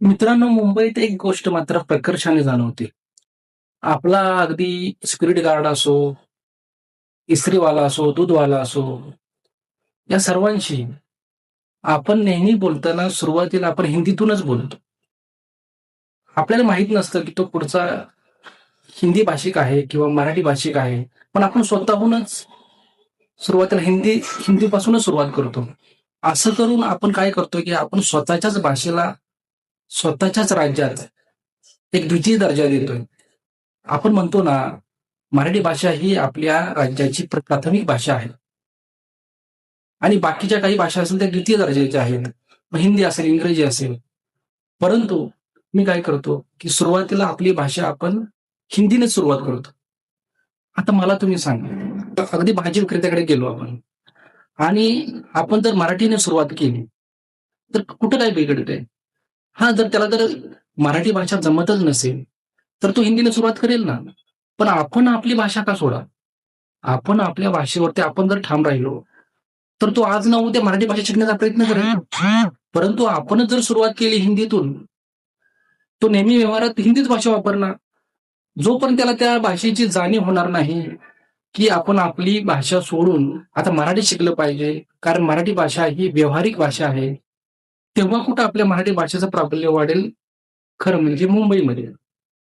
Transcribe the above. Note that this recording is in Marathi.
मित्रांनो, मुंबईत एक गोष्ट मात्र प्रकर्षाने जाणवते. आपला अगदी सिक्युरिटी गार्ड असो, इस्त्रीवाला असो, दूधवाला असो, या सर्वांशी आपण नेहमी बोलताना सुरुवातीला आपण हिंदीतूनच बोलतो. आपल्याला माहीत नसतं, की तो पुढचा हिंदी भाषिक आहे किंवा मराठी भाषिक आहे. पण आपण स्वतःहूनच सुरुवातीला हिंदीपासूनच सुरुवात करतो. असं करून आपण काय करतो, की आपण स्वतःच्याच भाषेला स्वतःच्याच राज्यात एक द्वितीय दर्जा देतोय. आपण म्हणतो ना, मराठी भाषा ही आपल्या राज्याची प्राथमिक भाषा आहे आणि बाकीच्या काही भाषा असेल त्या द्वितीय दर्जाच्या आहेत. मग हिंदी असेल, इंग्रजी असेल. परंतु मी काय करतो, की सुरुवातीला आपली भाषा आपण हिंदीने सुरुवात करतो. आता मला तुम्ही सांगा, अगदी भाजी विक्रेत्याकडे गेलो आपण आणि आपण जर मराठीने सुरुवात केली, तर कुठं काय बिघडतंय? हां, जर त्याला मराठी भाषा जमतच नसेल, तर तो हिंदीने सुरुवात करेल ना. पण आपण आपली भाषा का सोडा? आपण आपल्या भाषेवरती आपण जर ठाम राहिलो, तर तो आज ना उद्या मराठी भाषा शिकण्याचा प्रयत्न करेल. परंतु आपणच जर सुरुवात केली हिंदीतून, तो नेहमी व्यवहारात हिंदीच भाषा वापरणार. जोपर्यंत त्याला त्या भाषेची जाणीव होणार नाही, की आपण आपली भाषा सोडून आता मराठी शिकलं पाहिजे, कारण मराठी भाषा ही व्यावहारिक भाषा आहे. तेव्हा कुठं आपल्या मराठी भाषेचं प्राबल्य वाढेल, खरं म्हणजे मुंबईमध्ये.